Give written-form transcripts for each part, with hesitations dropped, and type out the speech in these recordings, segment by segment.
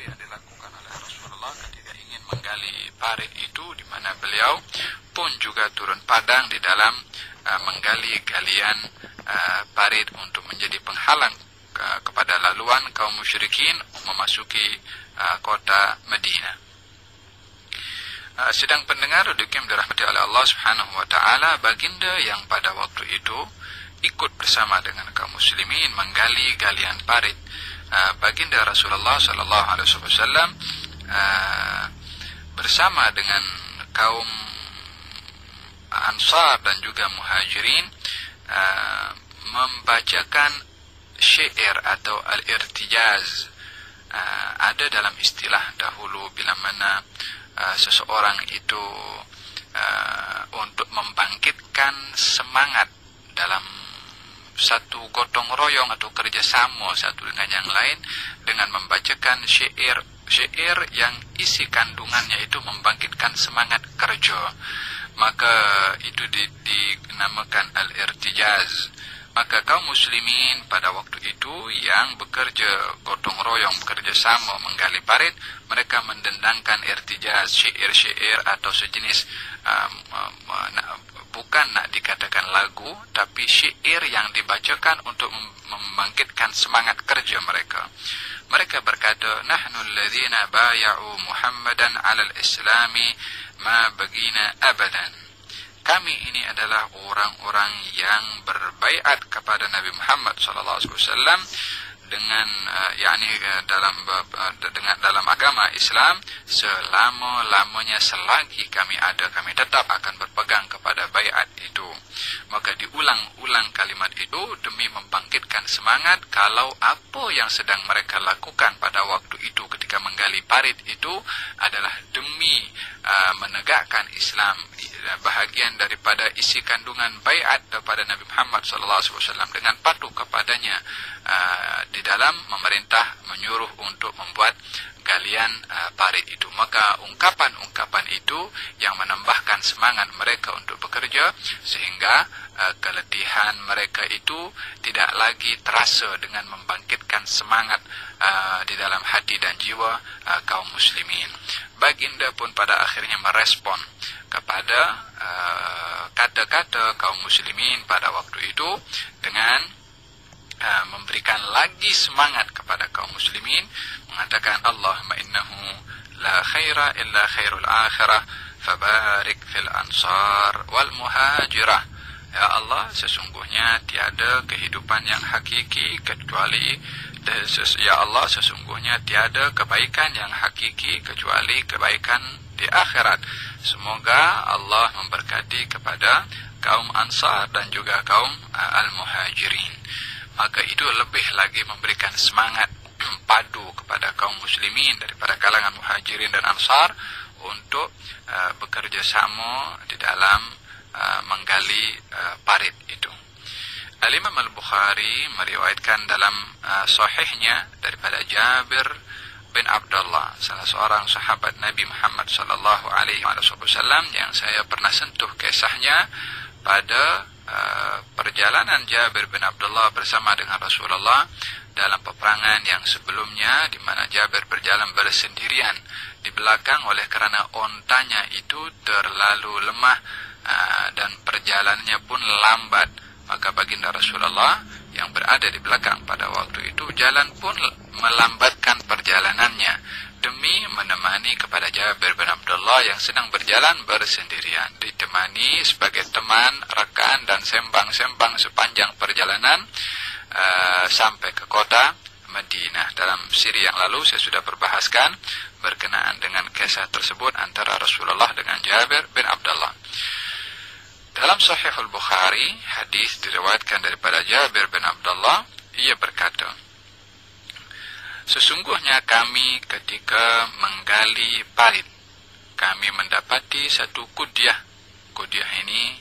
yang dilakukan oleh Rasulullah ketika ingin menggali parit itu, di mana beliau pun juga turun padang di dalam menggali galian parit untuk menjadi penghalang kepada laluan kaum musyrikin memasuki kota Madinah. Sedang pendengar yang dirahmati oleh Allah Subhanahu wa taala, baginda yang pada waktu itu ikut bersama dengan kaum muslimin menggali galian parit. Baginda Rasulullah sallallahu alaihi wasallam bersama dengan kaum Ansar dan juga Muhajirin membacakan syair atau al-irtijaz. Ada dalam istilah dahulu bila mana seseorang itu untuk membangkitkan semangat dalam satu gotong royong atau kerjasama satu dengan yang lain dengan membacakan syair yang isi kandungannya itu membangkitkan semangat kerja, maka itu dinamakan al-irtijaz. Maka kaum muslimin pada waktu itu yang bekerja gotong royong, bekerja sama menggali parit, mereka mendendangkan irtijaz, syair-syair atau sejenis bukan nak dikatakan lagu, tapi syair yang dibacakan untuk membangkitkan semangat kerja mereka. Mereka berkata, nahnu alladhina bay'u Muhammadan 'ala al-islami ma bagina abadan. Kami ini adalah orang-orang yang berbaiat kepada Nabi Muhammad sallallahu alaihi wasallam dengan dalam agama Islam selama-lamanya, selagi kami ada, kami tetap akan berpegang kepada baiat itu. Maka diulang-ulang kalimat itu demi membangkitkan semangat kalau apa yang sedang mereka lakukan pada waktu itu ketika menggali parit itu adalah demi menegakkan Islam, bahagian daripada isi kandungan baiat kepada Nabi Muhammad SAW dengan patuh kepadanya di dalam memerintah, menyuruh untuk membuat galian parit itu. Maka ungkapan-ungkapan itu yang menambahkan semangat mereka untuk bekerja, sehingga keletihan mereka itu tidak lagi terasa dengan membangkitkan semangat di dalam hati dan jiwa kaum muslimin. Baginda pun pada akhirnya merespon kepada kata-kata kaum muslimin pada waktu itu dengan memberikan lagi semangat kepada kaum muslimin, mengatakan, Allahumma innahu la khaira illa khairul akhirah fabarik fil ansar wal muhajirah. Ya Allah, sesungguhnya tiada kehidupan yang hakiki kecuali ya Allah, sesungguhnya tiada kebaikan yang hakiki kecuali kebaikan di akhirat. Semoga Allah memberkati kepada kaum Ansar dan juga kaum Al-Muhajirin. Maka itu lebih lagi memberikan semangat padu kepada kaum muslimin daripada kalangan Muhajirin dan Ansar untuk bekerja sama di dalam menggali parit itu. Al-Imam Al-Bukhari meriwayatkan dalam sahihnya daripada Jabir bin Abdullah, salah seorang sahabat Nabi Muhammad sallallahu alaihi wasallam yang saya pernah sentuh kisahnya pada perjalanan Jabir bin Abdullah bersama dengan Rasulullah dalam peperangan yang sebelumnya, di mana Jabir berjalan bersendirian di belakang oleh kerana ontanya itu terlalu lemah dan perjalanannya pun lambat. Maka baginda Rasulullah yang berada di belakang pada waktu itu jalan pun melambatkan perjalanannya demi menemani kepada Jabir bin Abdullah yang sedang berjalan bersendirian, ditemani sebagai teman, rekan dan sembang-sembang sepanjang perjalanan sampai ke kota Madinah. Dalam siri yang lalu saya sudah berbahaskan berkenaan dengan kisah tersebut antara Rasulullah dengan Jabir bin Abdullah. Dalam Sahih Al-Bukhari, hadis diriwayatkan daripada Jabir bin Abdullah, ia berkata, sesungguhnya kami ketika menggali parit, kami mendapati satu kudyah. Kudyah ini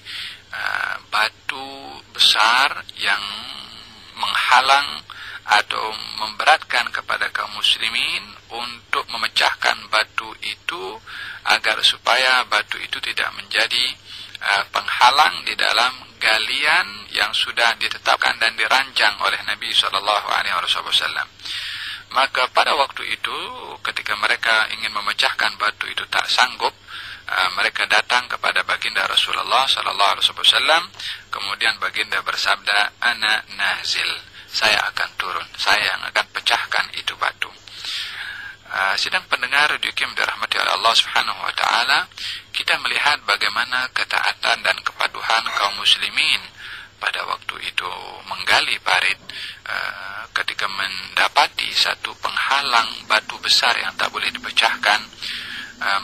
batu besar yang menghalang atau memberatkan kepada kaum muslimin untuk memecahkan batu itu agar supaya batu itu tidak menjadi penghalang di dalam galian yang sudah ditetapkan dan dirancang oleh Nabi SAW. Maka pada waktu itu ketika mereka ingin memecahkan batu itu tak sanggup, mereka datang kepada baginda Rasulullah sallallahu alaihi wasallam. Kemudian baginda bersabda, "Ana nazil." Saya akan turun, saya yang akan pecahkan itu batu. Sidang pendengar Radio Kim dirahmati oleh Allah Subhanahu wa taala, kita melihat bagaimana ketaatan dan kepatuhan kaum muslimin pada waktu itu menggali parit ketika mendapati satu penghalang batu besar yang tak boleh dipecahkan.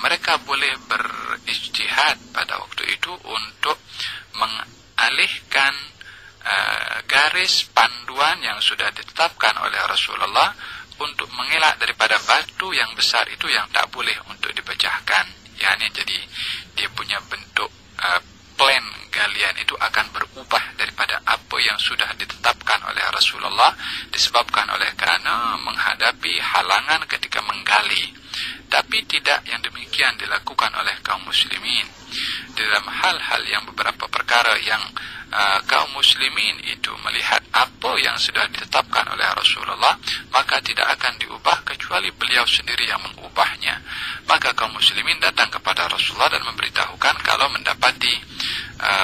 Mereka boleh berijtihad pada waktu itu untuk mengalihkan garis panduan yang sudah ditetapkan oleh Rasulullah untuk mengelak daripada batu yang besar itu yang tak boleh untuk dipecahkan. Yani jadi dia punya bentuk plan galian itu akan berubah daripada apa yang sudah ditetapkan oleh Rasulullah, disebabkan oleh karena menghadapi halangan ketika menggali. Tapi tidak yang demikian dilakukan oleh kaum muslimin. Dalam hal-hal yang beberapa perkara yang kaum muslimin itu melihat apa yang sudah ditetapkan oleh Rasulullah, maka tidak akan diubah kecuali beliau sendiri yang mengubahnya. Maka kaum muslimin datang kepada Rasulullah dan memberitahukan kalau mendapati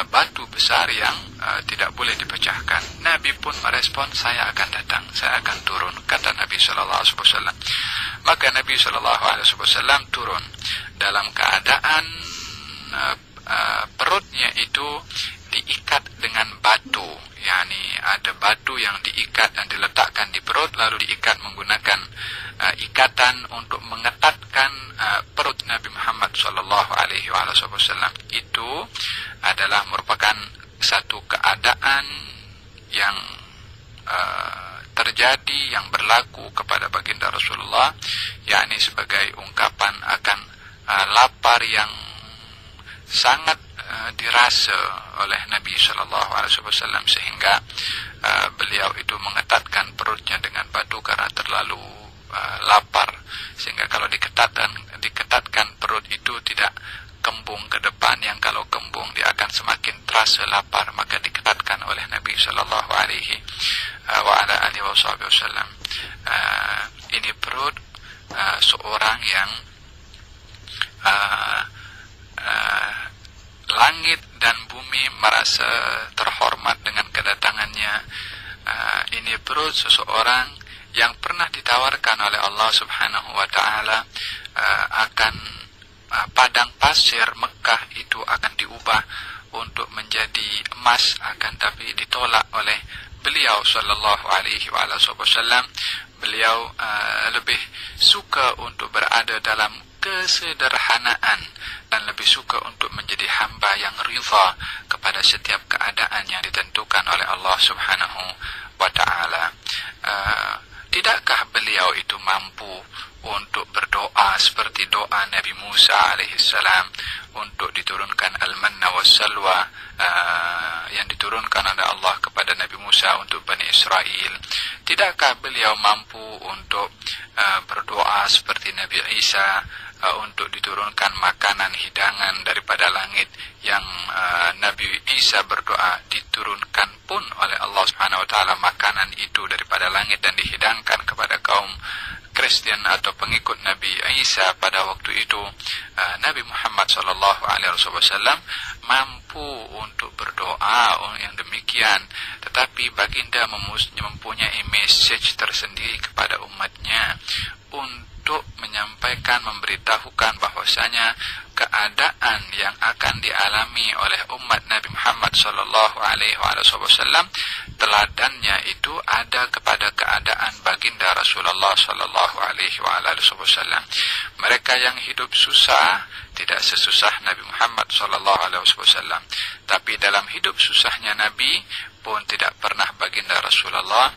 batu besar yang tidak boleh dipecahkan. Nabi pun merespon, "Saya akan datang, saya akan turun," kata Nabi sallallahu alaihi wasallam. Maka Nabi sallallahu alaihi wasallam turun dalam keadaan perutnya itu diikat dengan batu, yakni ada batu yang diikat dan diletakkan di perut, lalu diikat menggunakan ikatan untuk mengetatkan perut Nabi Muhammad sallallahu alaihi wasallam. Itu adalah merupakan satu keadaan yang terjadi, yang berlaku kepada baginda Rasulullah, yakni sebagai ungkapan akan lapar yang sangat dirasa oleh Nabi sallallahu alaihi wasallam, sehingga beliau itu mengetatkan perutnya dengan batu karena terlalu lapar, sehingga kalau diketatkan perut itu tidak kembung ke depan, yang kalau kembung dia akan semakin terasa lapar, maka diketatkan oleh Nabi sallallahu alaihi wasallam. Ini perut seorang yang langit dan bumi merasa terhormat dengan kedatangannya. Ini perut seseorang yang pernah ditawarkan oleh Allah Subhanahu wa taala akan padang pasir Mekah itu akan diubah untuk menjadi emas, akan tapi ditolak oleh beliau sallallahu alaihi wasallam. Beliau lebih suka untuk berada dalam kesederhanaan dan lebih suka untuk menjadi hamba yang ridha kepada setiap keadaan yang ditentukan oleh Allah Subhanahu wa taala. Tidakkah beliau itu mampu untuk berdoa seperti doa Nabi Musa alaihissalam untuk diturunkan al-manna was-salwa yang diturunkan oleh Allah kepada Nabi Musa untuk Bani Israel? Tidakkah beliau mampu untuk berdoa seperti Nabi Isa untuk diturunkan makanan hidangan daripada langit, yang Nabi Isa berdoa diturunkan pun oleh Allah Subhanahu wa taala makanan itu daripada langit dan dihidangkan kepada kaum Kristen atau pengikut Nabi Isa pada waktu itu? Nabi Muhammad sallallahu alaihi wasallam mampu untuk berdoa yang demikian, tetapi baginda mempunyai message tersendiri kepada umatnya untuk menyampaikan, memberitahukan bahwasanya keadaan yang akan dialami oleh umat Nabi Muhammad sallallahu alaihi wasallam, teladannya itu ada kepada keadaan baginda Rasulullah sallallahu alaihi wasallam. Mereka yang hidup susah tidak sesusah Nabi Muhammad sallallahu alaihi wasallam, tapi dalam hidup susahnya Nabi pun tidak pernah baginda Rasulullah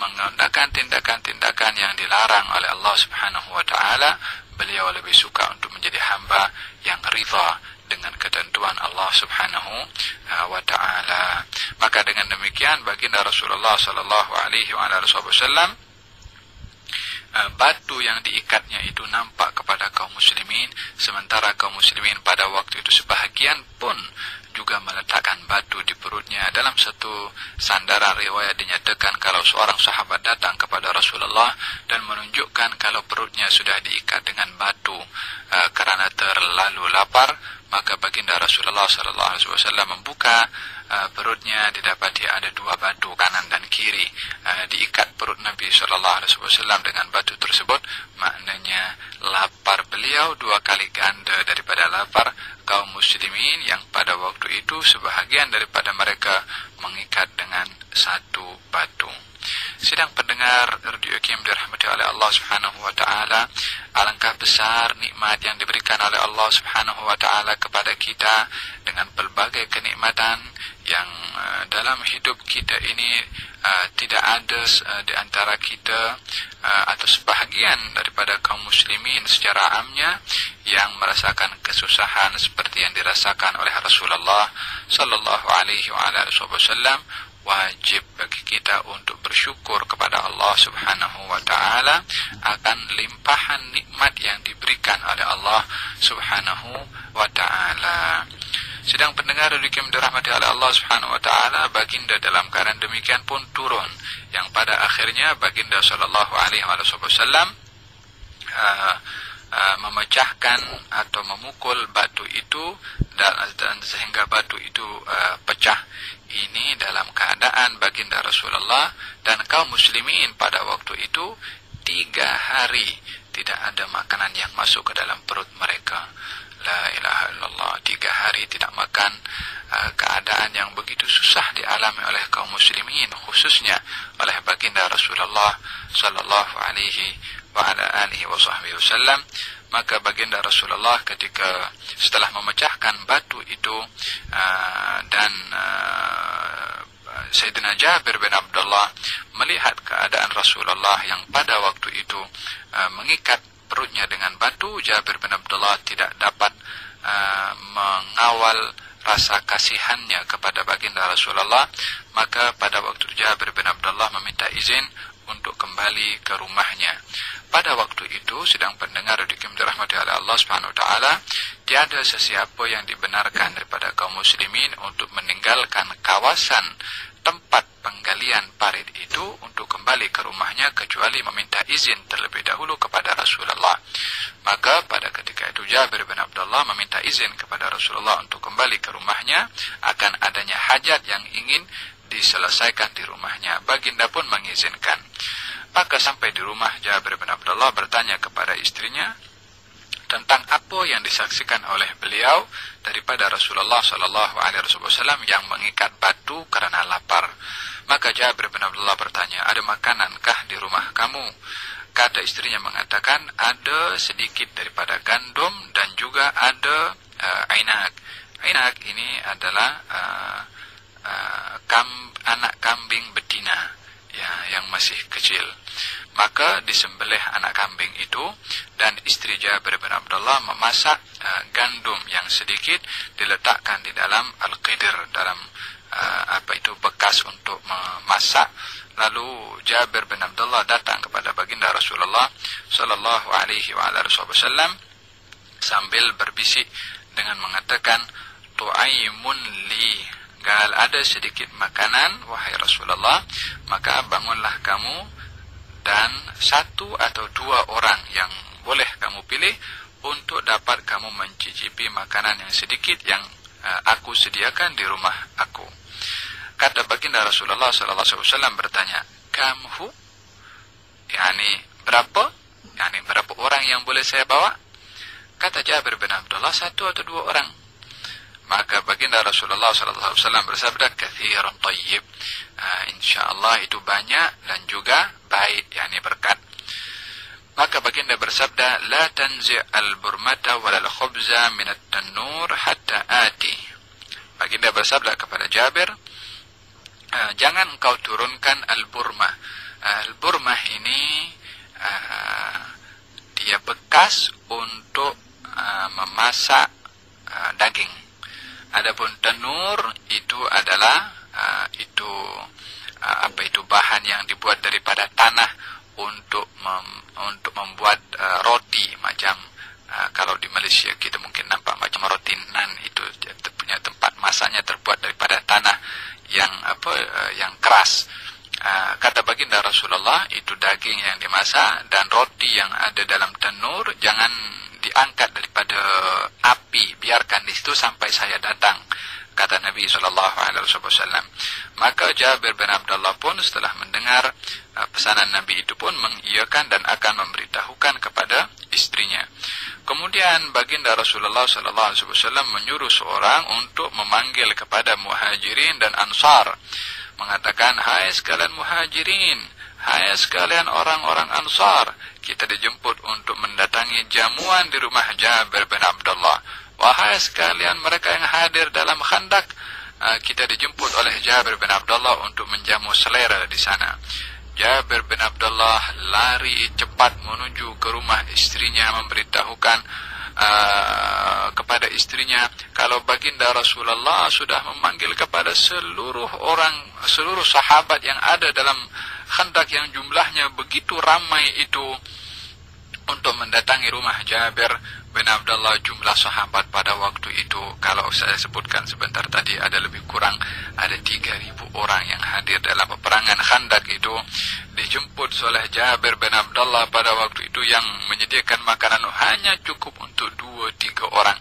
menggunakan tindakan-tindakan yang dilarang oleh Allah Subhanahu wa taala. Beliau lebih suka untuk menjadi hamba yang ridha dengan ketentuan Allah Subhanahu wa taala. Maka dengan demikian baginda Rasulullah sallallahu alaihi wasallam, batu yang diikatnya itu nampak kepada kaum muslimin, sementara kaum muslimin pada waktu itu sebahagian pun juga meletakkan batu di perutnya. Dalam satu sandaran riwayat dinyatakan kalau seorang sahabat datang kepada Rasulullah dan menunjukkan kalau perutnya sudah diikat dengan batu karena terlalu lapar, maka baginda Rasulullah SAW membuka perutnya, didapati ada 2 batu kanan dan kiri. Diikat perut Nabi SAW dengan batu tersebut, maknanya lapar beliau 2 kali ganda daripada lapar kaum muslimin yang pada waktu itu sebahagian daripada mereka mengikat dengan 1 batu. Sidang pendengar Radio Kim dirahmati oleh Allah Subhanahu wa taala, alangkah besar nikmat yang diberikan oleh Allah Subhanahu wa taala kepada kita dengan pelbagai kenikmatan yang dalam hidup kita ini tidak ada di antara kita atau sebahagian daripada kaum muslimin secara amnya yang merasakan kesusahan seperti yang dirasakan oleh Rasulullah sallallahu alaihi wasallam. Wajib bagi kita untuk bersyukur kepada Allah Subhanahu wa taala akan limpahan nikmat yang diberikan oleh Allah Subhanahu wa taala. Sedang pendengar dikim dirahmati oleh Allah Subhanahu wa taala, baginda dalam keadaan demikian pun turun, yang pada akhirnya baginda sallallahu alaihi wasallam memecahkan atau memukul batu itu dan sehingga batu itu pecah. Ini dalam keadaan baginda Rasulullah dan kaum muslimin pada waktu itu 3 hari tidak ada makanan yang masuk ke dalam perut mereka. La ilaha illallah, 3 hari tidak makan. Keadaan yang begitu susah dialami oleh kaum muslimin, khususnya oleh baginda Rasulullah sallallahu alaihi wa ala alihi wasallam. Maka baginda Rasulullah ketika setelah memecahkan batu itu dan Sayyidina Jabir bin Abdullah melihat keadaan Rasulullah yang pada waktu itu mengikat perutnya dengan batu, Jabir bin Abdullah tidak dapat mengawal rasa kasihannya kepada baginda Rasulullah. Maka pada waktu Jabir bin Abdullah meminta izin untuk kembali ke rumahnya. Pada waktu itu, sedang pendengar dikim dirahmati oleh Allah Subhanahu wa taala, tiada sesiapa yang dibenarkan daripada kaum muslimin untuk meninggalkan kawasan tempat penggalian parit itu untuk kembali ke rumahnya kecuali meminta izin terlebih dahulu kepada Rasulullah. Maka pada ketika itu Jabir bin Abdullah meminta izin kepada Rasulullah untuk kembali ke rumahnya akan adanya hajat yang ingin diselesaikan di rumahnya. Baginda pun mengizinkan. Maka sampai di rumah, Jabir bin Abdullah bertanya kepada istrinya tentang apa yang disaksikan oleh beliau daripada Rasulullah sallallahu alaihi wasallam yang mengikat batu karena lapar. Maka Jabir bin Abdullah bertanya, ada makanankah di rumah kamu? Kata istrinya mengatakan, ada sedikit daripada gandum dan juga ada ainak. Ainak ini adalah anak kambing betina ya, yang masih kecil. Maka disembelih anak kambing itu dan istri Jabir bin Abdullah memasak gandum yang sedikit, diletakkan di dalam al-qidr, dalam bekas untuk memasak. Lalu Jabir bin Abdullah datang kepada baginda Rasulullah sallallahu alaihi wasallam sambil berbisik dengan mengatakan, tu'aimun li, gal ada sedikit makanan wahai Rasulullah, maka bangunlah kamu dan 1 atau 2 orang yang boleh kamu pilih untuk dapat kamu mencicipi makanan yang sedikit yang aku sediakan di rumah aku. Kata baginda Rasulullah SAW bertanya, kamhu, yakni berapa? Yakni berapa orang yang boleh saya bawa? Kata Jabir bin Abdullah, 1 atau 2 orang. Maka baginda Rasulullah SAW bersabda, kathirun tayyib, insyaallah itu banyak dan juga baik, yakni berkat. Maka baginda bersabda, la tanzi' al-burmata walal khubza min at-tannur hatta ati. Baginda bersabda kepada Jabir, jangan engkau turunkan al-burmah. Al-burmah ini dia bekas untuk memasak daging. Adapun tanur itu adalah bahan yang dibuat daripada tanah untuk membuat roti, macam kalau di Malaysia kita mungkin nampak macam roti nan, itu punya tempat masak masaknya terbuat daripada tanah yang yang keras. Kata baginda Rasulullah, itu daging yang dimasak dan roti yang ada dalam tanur jangan diangkat daripada api, biarkan di situ sampai saya datang, kata Nabi SAW. Maka Jabir bin Abdullah pun setelah mendengar pesanan Nabi itu pun mengiyakan dan akan memberitahukan kepada istrinya. Kemudian baginda Rasulullah SAW menyuruh seorang untuk memanggil kepada muhajirin dan ansar, mengatakan, hai sekalian muhajirin, hai sekalian orang-orang ansar, kita dijemput untuk mendatangi jamuan di rumah Jabir bin Abdullah. Wahai sekalian mereka yang hadir dalam Khandak, kita dijemput oleh Jabir bin Abdullah untuk menjamu selera di sana. Jabir bin Abdullah lari cepat menuju ke rumah istrinya, memberitahukan kepada istrinya kalau baginda Rasulullah sudah memanggil kepada seluruh sahabat yang ada dalam Khandak yang jumlahnya begitu ramai itu untuk mendatangi rumah Jabir bin Abdullah. Jumlah sahabat pada waktu itu, kalau saya sebutkan sebentar tadi, ada lebih kurang ada 3.000 orang yang hadir dalam peperangan Khandak itu. Dijemput oleh Jabir bin Abdullah pada waktu itu yang menyediakan makanan hanya cukup untuk 2-3 orang.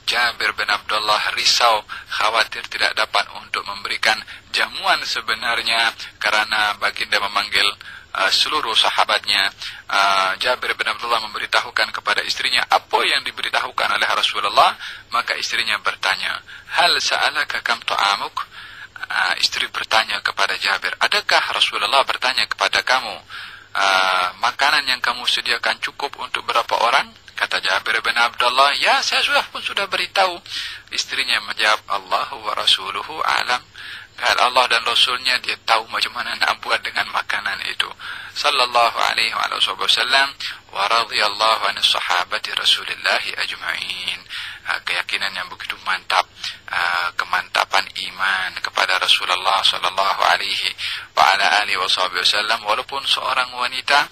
Jabir bin Abdullah risau, khawatir tidak dapat untuk memberikan jamuan sebenarnya karena baginda memanggil seluruh sahabatnya. Jabir bin Abdullah memberitahukan kepada istrinya apa yang diberitahukan oleh Rasulullah. Maka istrinya bertanya, hal sa'alaka kam ta'amuk? Istri bertanya kepada Jabir, adakah Rasulullah bertanya kepada kamu makanan yang kamu sediakan cukup untuk berapa orang? Kata Jabir bin Abdullah, ya saya sudah beritahu. Istrinya menjawab, Allahu wa rasuluhu alam. Allah dan Rasulnya dia tahu macam mana nak buat dengan makanan itu. Sallallahu alaihi wasallam wa radhiyallahu anhu sahabati Rasulillah ajma'in. Keyakinan yang begitu mantap, kemantapan iman kepada Rasulullah sallallahu alaihi wa ala alihi wasallam. Walaupun seorang wanita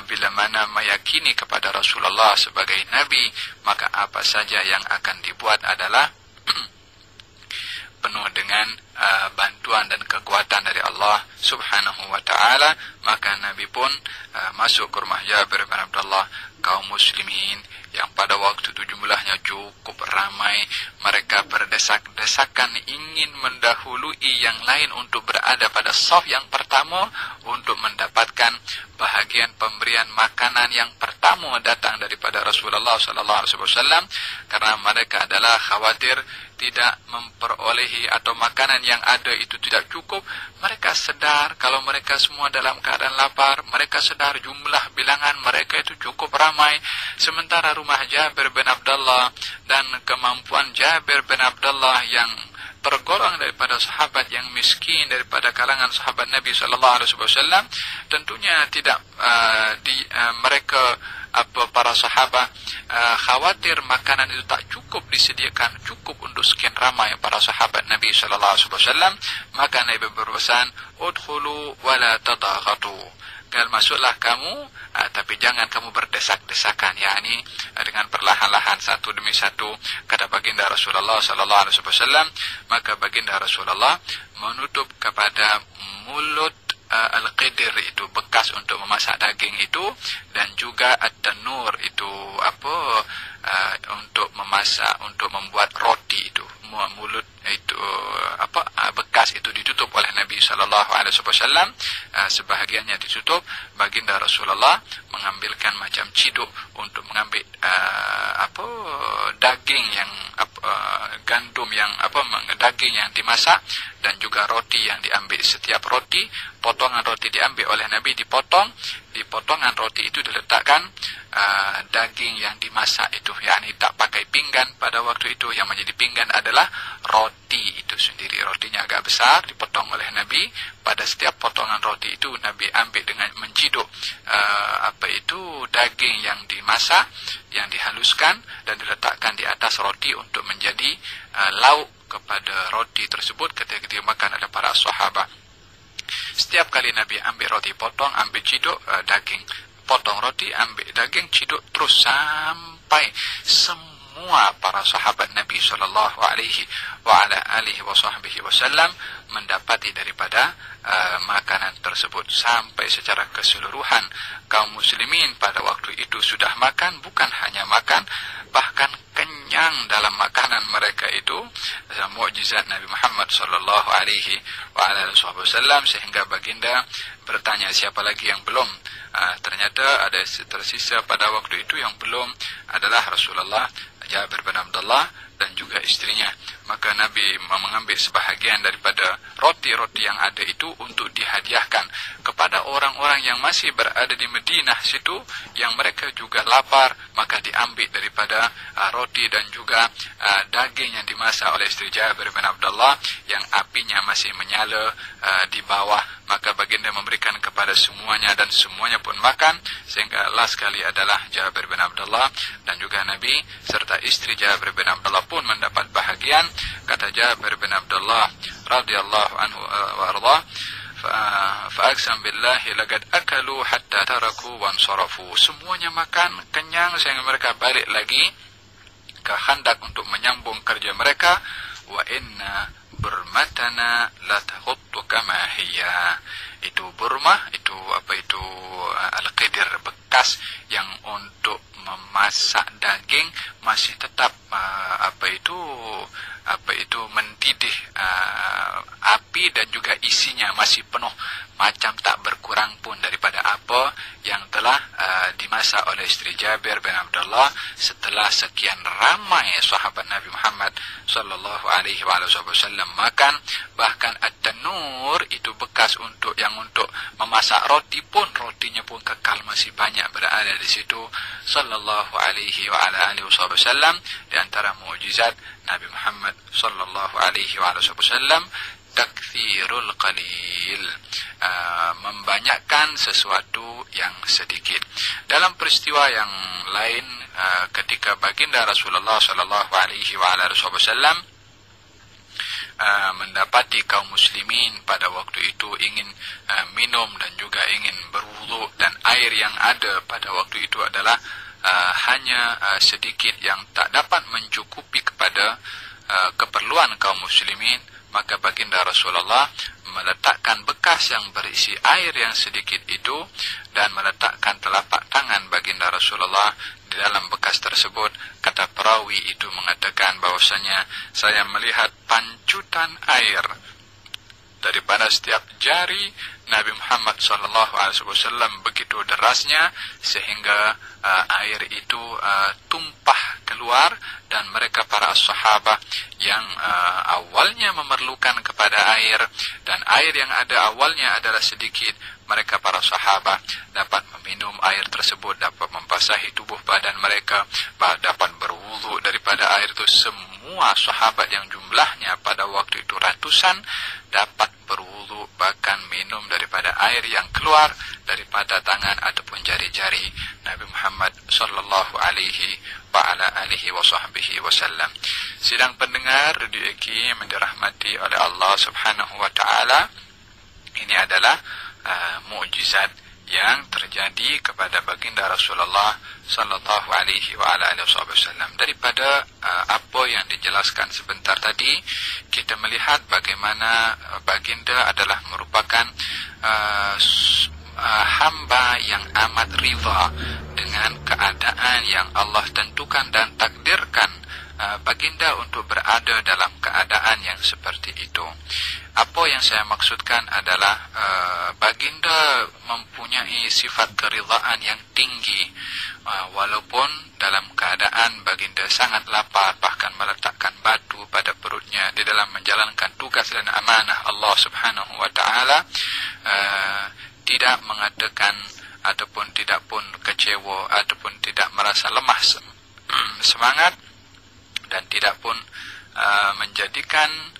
bila mana meyakini kepada Rasulullah sebagai nabi, maka apa saja yang akan dibuat adalah penuh dengan bantuan dan kekuatan dari Allah subhanahu wa ta'ala. Maka Nabi pun masuk ke rumah Jabir bin Abdullah. Kaum muslimin yang pada waktu itu jumlahnya cukup ramai, mereka berdesak-desakan ingin mendahului yang lain untuk berada pada saf yang pertama untuk mendapatkan bahagian pemberian makanan yang pertama datang daripada Rasulullah SAW, karena mereka adalah khawatir tidak memperolehi atau makanan yang ada itu tidak cukup. Mereka sedar kalau mereka semua dalam keadaan lapar, mereka sedar jumlah bilangan mereka itu cukup ramai, sementara rumah Jabir bin Abdullah dan kemampuan Jabir bin Abdullah yang tergolong daripada sahabat yang miskin daripada kalangan sahabat Nabi SAW, tentunya tidak mereka para sahabat khawatir makanan itu tak cukup disediakan cukup untuk sekian ramai para sahabat Nabi SAW. Maka Nabi berpesan, udkhulu wala tadaghatu, masuklah kamu, tapi jangan kamu berdesak-desakan, yakni dengan perlahan-lahan satu demi satu, kata baginda Rasulullah SAW. Maka baginda Rasulullah menutup kepada mulut al-qidir itu, bekas untuk memasak daging itu, dan juga at-tanur itu untuk memasak, untuk membuat roti itu. Mulut itu bekas itu ditutup oleh Nabi SAW. Sebahagiannya ditutup. Baginda Rasulullah mengambilkan macam ciduk untuk mengambil daging yang gandum yang daging yang dimasak, dan juga roti yang diambil. Setiap roti, potongan roti diambil oleh Nabi, dipotong. Di potongan roti itu diletakkan daging yang dimasak itu, yakni tak pakai pinggan pada waktu itu. Yang menjadi pinggan adalah roti itu sendiri. Rotinya agak besar, dipotong oleh Nabi. Pada setiap potongan roti itu Nabi ambil dengan menciduk daging yang dimasak, yang dihaluskan dan diletakkan di atas roti untuk menjadi lauk kepada roti tersebut ketika dimakan oleh para sahabat. Setiap kali Nabi ambil roti, potong, ambil ciduk daging, potong roti, ambil daging, ciduk, terus sampai semua semua para sahabat Nabi sallallahu alaihi wa ala alihi wasallam mendapati daripada makanan tersebut, sampai secara keseluruhan kaum muslimin pada waktu itu sudah makan, bukan hanya makan, bahkan kenyang dalam makanan mereka itu. Mukjizat Nabi Muhammad sallallahu alaihi wa ala alihi wasallam, sehingga baginda bertanya siapa lagi yang belum. Ternyata ada tersisa pada waktu itu yang belum adalah Rasulullah, Jabir bin Abdullah dan juga istrinya. Maka Nabi mengambil sebahagian daripada roti-roti yang ada itu untuk dihadiahkan kepada orang-orang yang masih berada di Madinah situ, yang mereka juga lapar. Maka diambil daripada roti dan juga daging yang dimasak oleh istri Jabir bin Abdullah yang apinya masih menyala di bawah. Maka baginda memberikan kepada semuanya dan semuanya pun makan, sehingga last sekali adalah Jabir bin Abdullah, dan juga Nabi serta istri Jabir bin Abdullah pun mendapat bahagian. Kata Jabir bin Abdullah radhiyallahu anhu wa arda, fa'aksam billahi laqad akalu hatta taraku wansarafu. Semuanya makan kenyang sehingga mereka balik lagi ke Khandaq untuk menyambung kerja mereka. Wa inna burmatana la tahuttu kama hiya. Itu burmah, itu apa itu al-qidir, bekas yang untuk memasak daging masih tetap mendidih api, dan juga isinya masih penuh, macam tak berkurang pun daripada apa yang telah dimasak oleh istri Jabir bin Abdullah setelah sekian ramai sahabat Nabi Muhammad sallallahu alaihi wasallam makan. Bahkan at-tanur itu bekas untuk memasak roti pun, rotinya pun kekal masih banyak berada di situ sallallahu alaihi wasallam. Di antara mukjizat Nabi Muhammad sallallahu alaihi wasallam takthirul qalil, membanyakkan sesuatu yang sedikit. Dalam peristiwa yang lain, ketika baginda Rasulullah sallallahu alaihi wasallam mendapati kaum muslimin pada waktu itu ingin minum dan juga ingin berwudu, dan air yang ada pada waktu itu adalah hanya sedikit yang tak dapat mencukupi kepada keperluan kaum muslimin. Maka baginda Rasulullah meletakkan bekas yang berisi air yang sedikit itu, dan meletakkan telapak tangan baginda Rasulullah di dalam bekas tersebut. Kata perawi itu mengatakan bahwasanya saya melihat pancutan air daripada setiap jari Nabi Muhammad SAW begitu derasnya, sehingga air itu tumpah keluar, dan mereka para sahabat yang awalnya memerlukan kepada air, dan air yang ada awalnya adalah sedikit, mereka para sahabat dapat meminum air tersebut, dapat membasahi tubuh badan mereka, dapat berwudu daripada air itu. Semua sahabat yang jumlahnya pada waktu itu ratusan dapat berwudu, bahkan minum daripada air yang keluar daripada tangan ataupun jari-jari Nabi Muhammad sallallahu alaihi wa ala alihi wa sahbihi wasallam. Sidang pendengar Radio Eki yang dirahmati oleh Allah Subhanahu wa taala, ini adalah mukjizat yang terjadi kepada baginda Rasulullah sallallahu alaihi wa ala alihi wasallam. Daripada apa yang dijelaskan sebentar tadi, kita melihat bagaimana baginda adalah merupakan hamba yang amat ridha dengan keadaan yang Allah tentukan dan takdirkan baginda untuk berada dalam keadaan yang seperti itu. Apa yang saya maksudkan adalah baginda mempunyai sifat keridhaan yang tinggi, walaupun dalam keadaan baginda sangat lapar, bahkan meletakkan batu pada perutnya di dalam menjalankan tugas dan amanah Allah Subhanahu wa taala, tidak mengatakan ataupun tidak pun kecewa ataupun tidak merasa lemah semangat, dan tidak pun menjadikan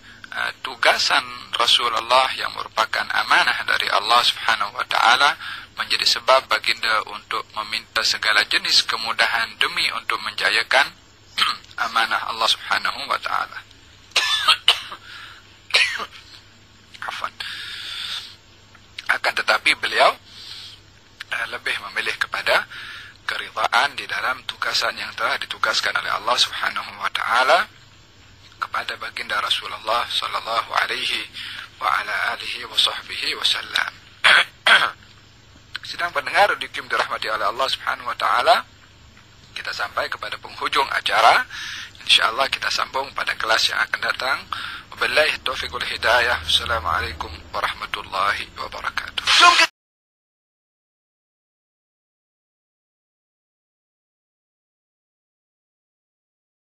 tugasan Rasulullah yang merupakan amanah dari Allah Subhanahu wa taala menjadi sebab baginda untuk meminta segala jenis kemudahan demi untuk menjayakan amanah Allah Subhanahu wa taala. Akan tetapi beliau lebih memilih kepada keridhaan keridhaan di dalam tugasan yang telah ditugaskan oleh Allah Subhanahu wa taala kepada baginda Rasulullah sallallahu alaihi wa ala alihi wa sahbihi wasallam. Sidang pendengar dikim dirahmati oleh Allah Subhanahu wa taala, kita sampai kepada penghujung acara. Insyaallah kita sambung pada kelas yang akan datang. Wabillahi taufiq wal hidayah. Assalamualaikum warahmatullahi wabarakatuh.